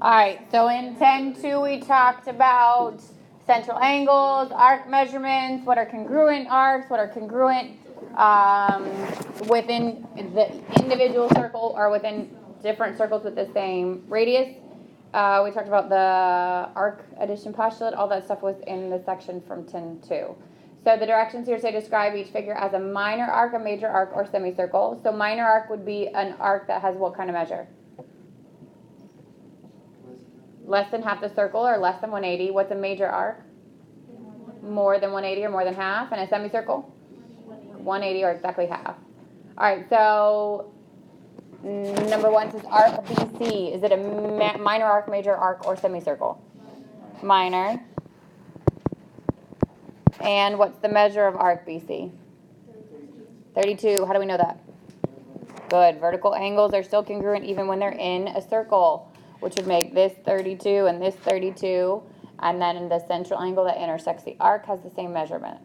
All right, so in 10.2 we talked about central angles, arc measurements, what are congruent arcs, what are congruent within the individual circle or within different circles with the same radius. We talked about the arc addition postulate. All that stuff was in the section from 10.2. So the directions here say describe each figure as a minor arc, a major arc, or semicircle. So minor arc would be an arc that has what kind of measure? Less than half the circle or less than 180. What's a major arc? More than 180 or more than half. And a semicircle? 180 or exactly half. All right, so number one says arc BC. Is it a minor arc, major arc, or semicircle? Minor. And what's the measure of arc BC? 32. How do we know that? Good. Vertical angles are still congruent even when they're in a circle, which would make this 32 and this 32. And then in the central angle that intersects the arc has the same measurement.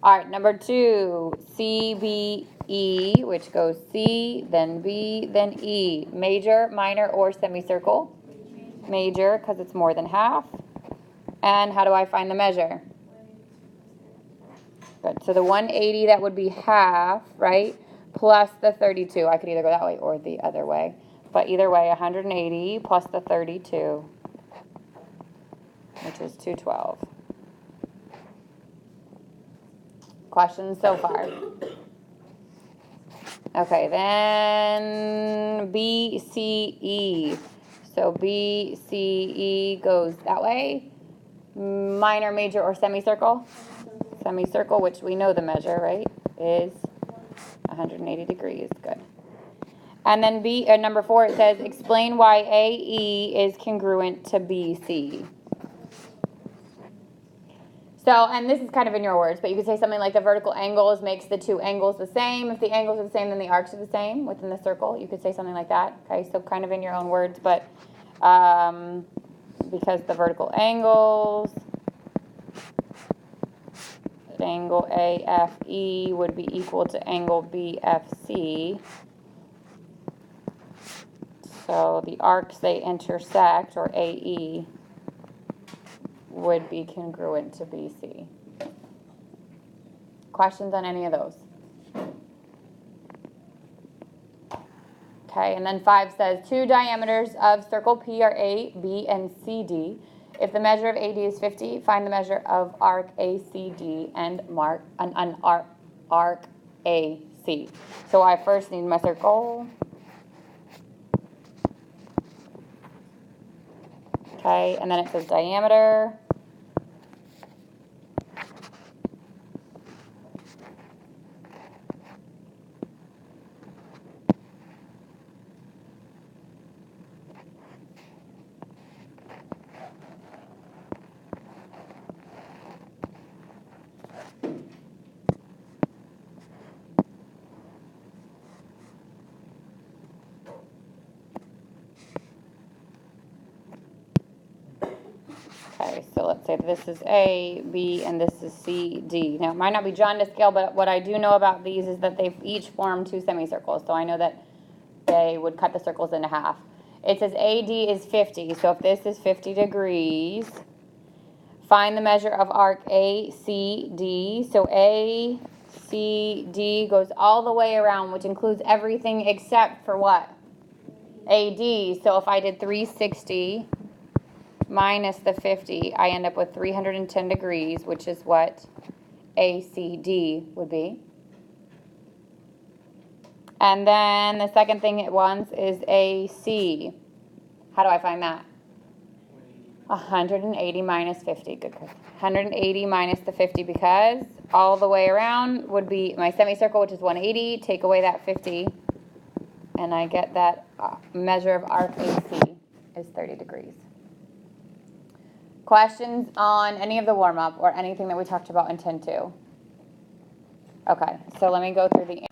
All right, number two, CBE, which goes C, then B, then E. Major, minor, or semicircle? Major, because it's more than half. And how do I find the measure? Good. So the 180, that would be half, right? Plus the 32. I could either go that way or the other way. But either way, 180 plus the 32, which is 212. Questions so far? Okay, then BCE. So BCE goes that way. Minor, major, or semicircle? Semicircle, which we know the measure, right, is 180 degrees. Good. And then number 4, it says, explain why AE is congruent to BC. So, and this is kind of in your words, but you could say something like the vertical angles makes the two angles the same. If the angles are the same, then the arcs are the same within the circle. You could say something like that. Okay, so kind of in your own words, but because the vertical angles, angle AFE would be equal to angle BFC. So the arcs they intersect, or AE, would be congruent to BC. Questions on any of those? Okay, and then 5 says, two diameters of circle P are A, B, and CD. If the measure of AD is 50, find the measure of arc ACD and mark an arc AC. So I first need my circle. Okay, and then it says diameter. Okay, so let's say this is A, B, and this is C, D. Now, it might not be drawn to scale, but what I do know about these is that they've each formed two semicircles, so I know that they would cut the circles into half. It says AD is 50, so if this is 50 degrees, find the measure of arc ACD. So ACD goes all the way around, which includes everything except for what? AD. So if I did 360 minus the 50, I end up with 310 degrees, which is what ACD would be. And then the second thing it wants is AC. How do I find that? 180 minus 50. Good. 180 minus the 50, because all the way around would be my semicircle, which is 180. Take away that 50, and I get that measure of arc AC is 30 degrees. Questions on any of the warm-up or anything that we talked about in 10.2? Okay, so let me go through the...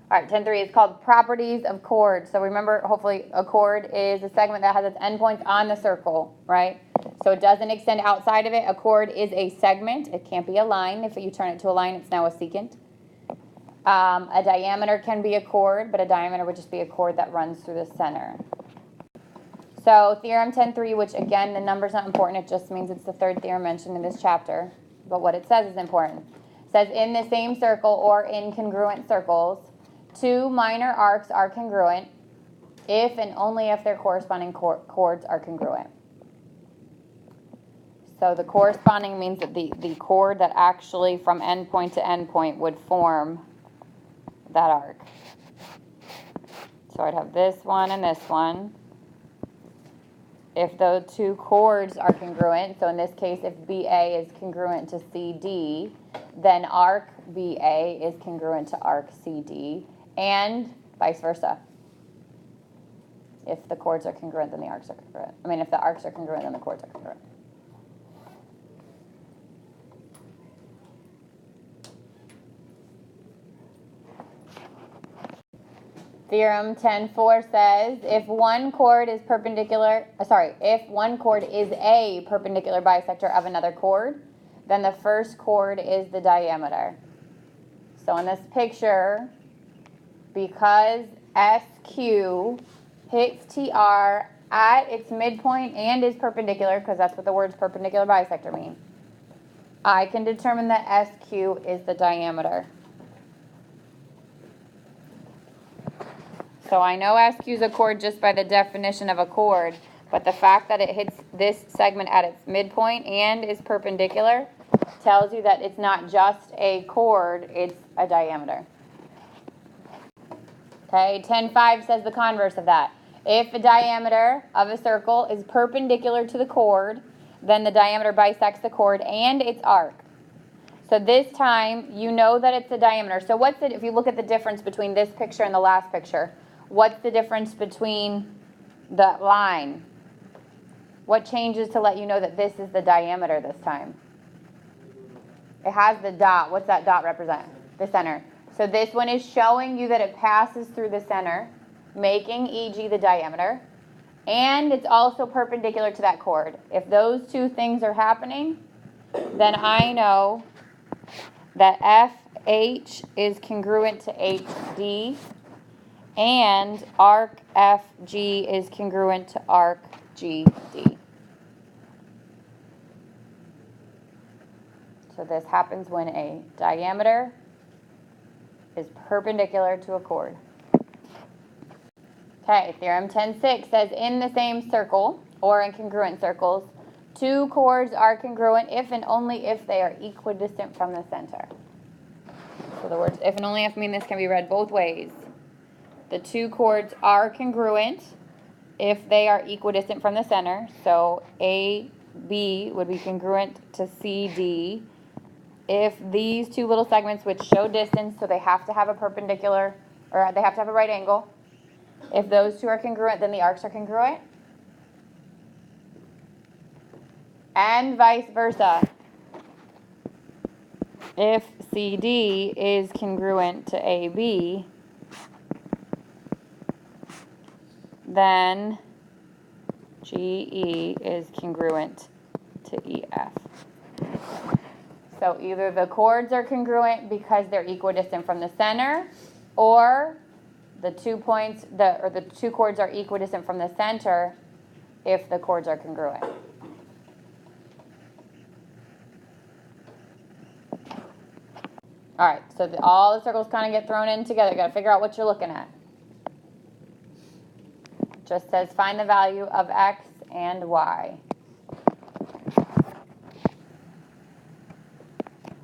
All right, 10.3 is called properties of chords. So remember, hopefully, a chord is a segment that has its endpoints on the circle, right? So it doesn't extend outside of it. A chord is a segment. It can't be a line. If you turn it to a line, it's now a secant. A diameter can be a chord, but a diameter would just be a chord that runs through the center. So theorem 10.3, which again, the number's not important. It just means it's the third theorem mentioned in this chapter. But what it says is important. It says, in the same circle or in congruent circles, two minor arcs are congruent if and only if their corresponding chords are congruent. So the corresponding means that the chord that actually from endpoint to endpoint would form that arc. So I'd have this one and this one. If those two chords are congruent, so in this case, if BA is congruent to CD, then arc BA is congruent to arc CD, and vice versa. If the chords are congruent, then the arcs are congruent. I mean, if the arcs are congruent, then the chords are congruent. Theorem 10.4 says, if one chord is a perpendicular bisector of another chord, then the first chord is the diameter. So in this picture, because SQ hits TR at its midpoint and is perpendicular, because that's what the words perpendicular bisector mean, I can determine that SQ is the diameter. So I know SQ is a chord just by the definition of a chord, but the fact that it hits this segment at its midpoint and is perpendicular tells you that it's not just a chord, it's a diameter. Okay, 10.5 says the converse of that. If the diameter of a circle is perpendicular to the chord, then the diameter bisects the chord and its arc. So this time, you know that it's the diameter. So what's it, if you look at the difference between this picture and the last picture, what's the difference between the line? What changes to let you know that this is the diameter this time? It has the dot. What's that dot represent? The center. So this one is showing you that it passes through the center, making EG the diameter, and it's also perpendicular to that chord. If those two things are happening, then I know that FH is congruent to HD, and arc FG is congruent to arc GD. So this happens when a diameter is perpendicular to a chord. Okay, theorem 10.6 says in the same circle, or in congruent circles, two chords are congruent if and only if they are equidistant from the center. So the words if and only if mean this can be read both ways. The two chords are congruent if they are equidistant from the center. So AB would be congruent to CD if these two little segments, which show distance, so they have to have a perpendicular, or they have to have a right angle. If those two are congruent, then the arcs are congruent. And vice versa. If CD is congruent to AB, then GE is congruent to EF. So either the chords are congruent because they're equidistant from the center, or the 2 points, the two chords are equidistant from the center if the chords are congruent. All right, so all the circles kind of get thrown in together. You got to figure out what you're looking at. It just says find the value of X and Y.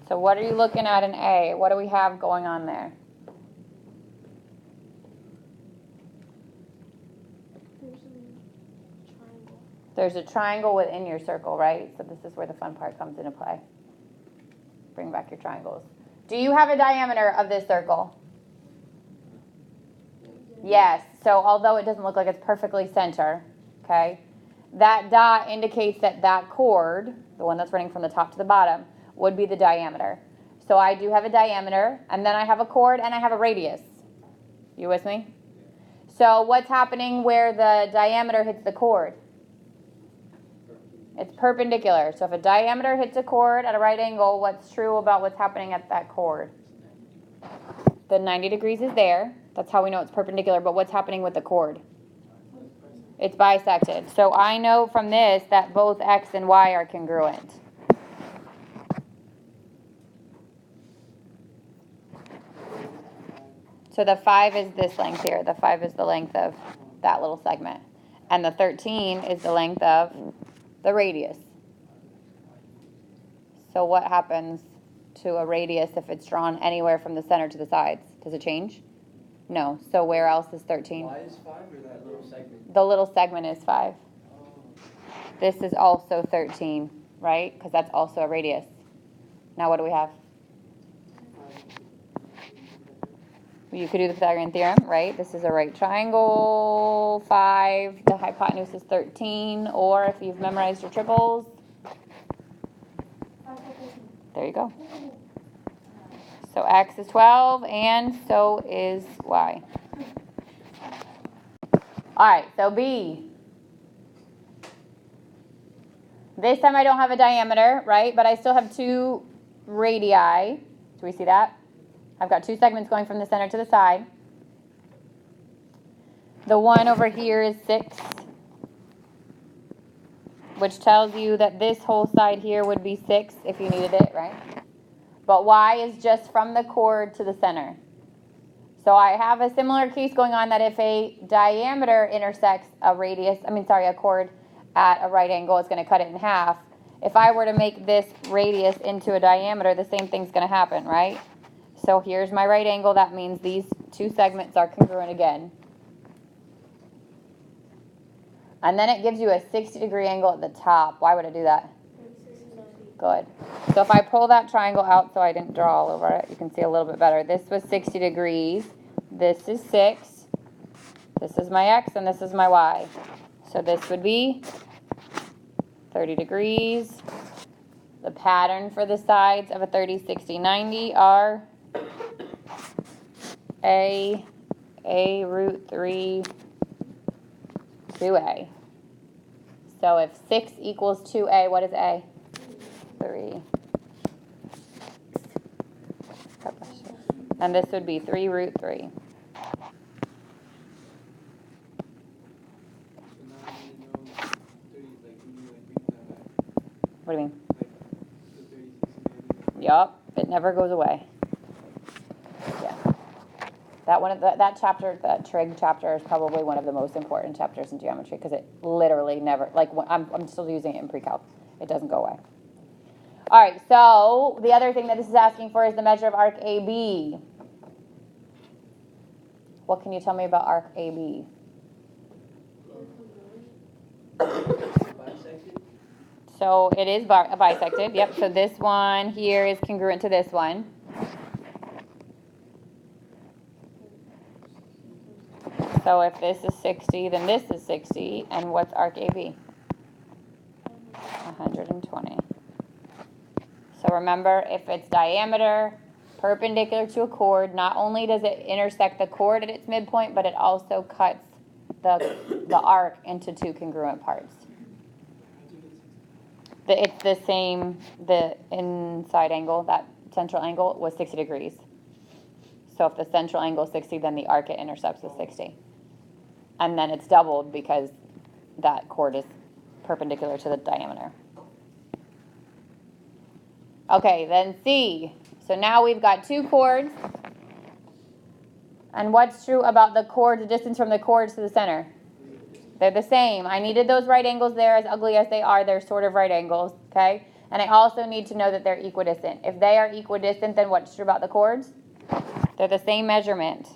So what are you looking at in A? What do we have going on there? There's a triangle within your circle, right? So this is where the fun part comes into play. Bring back your triangles. Do you have a diameter of this circle? Yes. So although it doesn't look like it's perfectly center, okay, that dot indicates that that chord, the one that's running from the top to the bottom, would be the diameter. So I do have a diameter, and then I have a chord, and I have a radius. You with me? So what's happening where the diameter hits the chord? It's perpendicular. So if a diameter hits a chord at a right angle, what's true about what's happening at that chord? The 90 degrees is there. That's how we know it's perpendicular. But what's happening with the chord? It's bisected. So I know from this that both x and y are congruent. So the 5 is this length here. The 5 is the length of that little segment. And the 13 is the length of the radius. So what happens to a radius if it's drawn anywhere from the center to the sides? Does it change? No. So where else is 13? Y is 5 or that little segment? The little segment is 5. This is also 13, right? Because that's also a radius. Now what do we have? You could do the Pythagorean theorem, right? This is a right triangle, 5. The hypotenuse is 13. Or if you've memorized your triples, there you go. So x is 12, and so is y. All right, so B. This time I don't have a diameter, right? But I still have 2 radii. Do we see that? I've got 2 segments going from the center to the side. The one over here is 6, which tells you that this whole side here would be 6 if you needed it, right? But y is just from the chord to the center. So I have a similar case going on that if a diameter intersects a chord at a right angle, it's going to cut it in half. If I were to make this radius into a diameter, the same thing's going to happen, right? So here's my right angle. That means these 2 segments are congruent again. And then it gives you a 60-degree angle at the top. Why would it do that? Good. So if I pull that triangle out so I didn't draw all over it, you can see a little bit better. This was 60 degrees. This is 6. This is my x, and this is my y. So this would be 30 degrees. The pattern for the sides of a 30, 60, 90 are A root 3, 2A. So if 6 equals 2A, what is A? 3. And this would be 3 root 3. What do you mean? Yup, it never goes away. Yeah. That chapter, that trig chapter, is probably one of the most important chapters in geometry because it literally never, like, I'm still using it in pre-calc. It doesn't go away. All right, so the other thing that this is asking for is the measure of arc AB. What can you tell me about arc AB? So it is bisected, yep. So this one here is congruent to this one. So if this is 60, then this is 60. And what's arc AB? 120. So remember, if it's diameter perpendicular to a chord, not only does it intersect the chord at its midpoint, but it also cuts the arc into 2 congruent parts. It's the same, the inside angle, that central angle was 60 degrees. So if the central angle is 60, then the arc it intercepts is 60. And then it's doubled because that chord is perpendicular to the diameter. Okay, then C. So now we've got 2 chords. And what's true about the chord, the distance from the chords to the center? They're the same. I needed those right angles there. As ugly as they are, they're sort of right angles, okay? And I also need to know that they're equidistant. If they are equidistant, then what's true about the chords? They're the same measurement.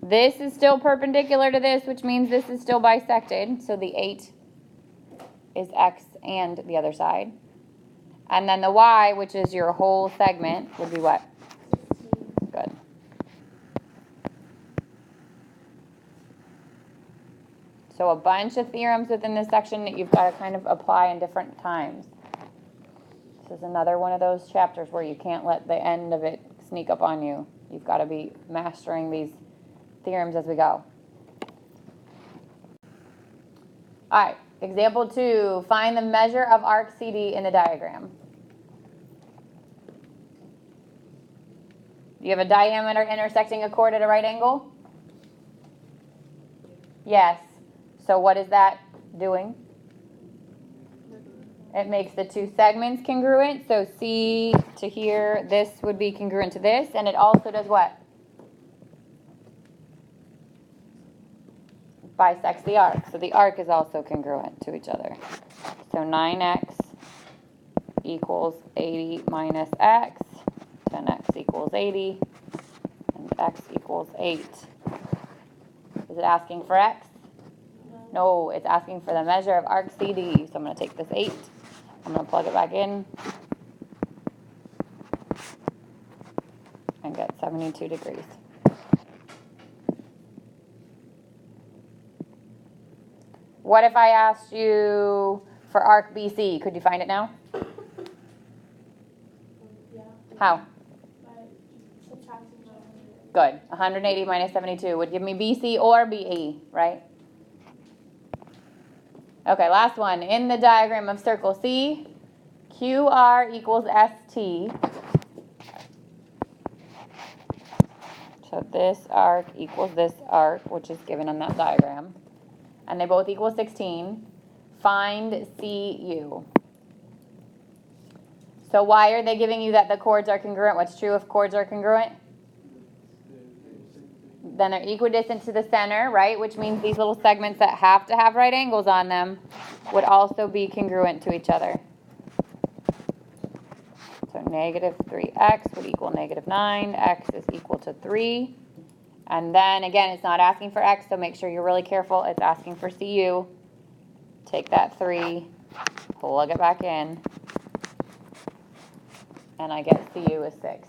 This is still perpendicular to this, which means this is still bisected. So the 8 is x and the other side. And then the y, which is your whole segment, would be what? Good. So a bunch of theorems within this section that you've got to kind of apply in different times. This is another one of those chapters where you can't let the end of it sneak up on you. You've got to be mastering these theorems as we go. All right, example 2. Find the measure of arc CD in the diagram. Do you have a diameter intersecting a chord at a right angle? Yes. So what is that doing? It makes the two segments congruent. So C to here, this would be congruent to this. And it also does what? Bisects the arc. So the arc is also congruent to each other. So 9x equals 80 minus x. 10x equals 80. And x equals 8. Is it asking for x? No, it's asking for the measure of arc CD. So I'm going to take this 8. I'm going to plug it back in. And get 72 degrees. What if I asked you for arc BC? Could you find it now? Yeah. How? By subtracting 100. Good. 180 minus 72 would give me BC or BE, right? Okay, last one. In the diagram of circle C, QR equals ST. So this arc equals this arc, which is given on that diagram. And they both equal 16. Find CU. So why are they giving you that the chords are congruent? What's true if chords are congruent? Then they're equidistant to the center, right? Which means these little segments that have to have right angles on them would also be congruent to each other. So negative 3x would equal negative 9. X is equal to 3. And then, again, it's not asking for x, so make sure you're really careful. It's asking for CU. Take that 3, plug it back in, and I get CU is 6.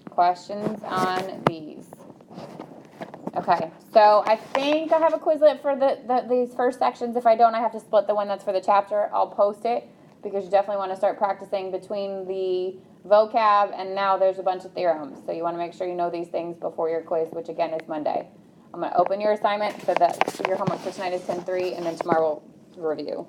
Questions on these? Okay, so I think I have a Quizlet for these first sections. If I don't, I have to split the one that's for the chapter. I'll post it because you definitely want to start practicing between the vocab and now there's a bunch of theorems. So you want to make sure you know these things before your quiz, which again is Monday. I'm going to open your assignment so that your homework for tonight is 10:3 and then tomorrow we'll review.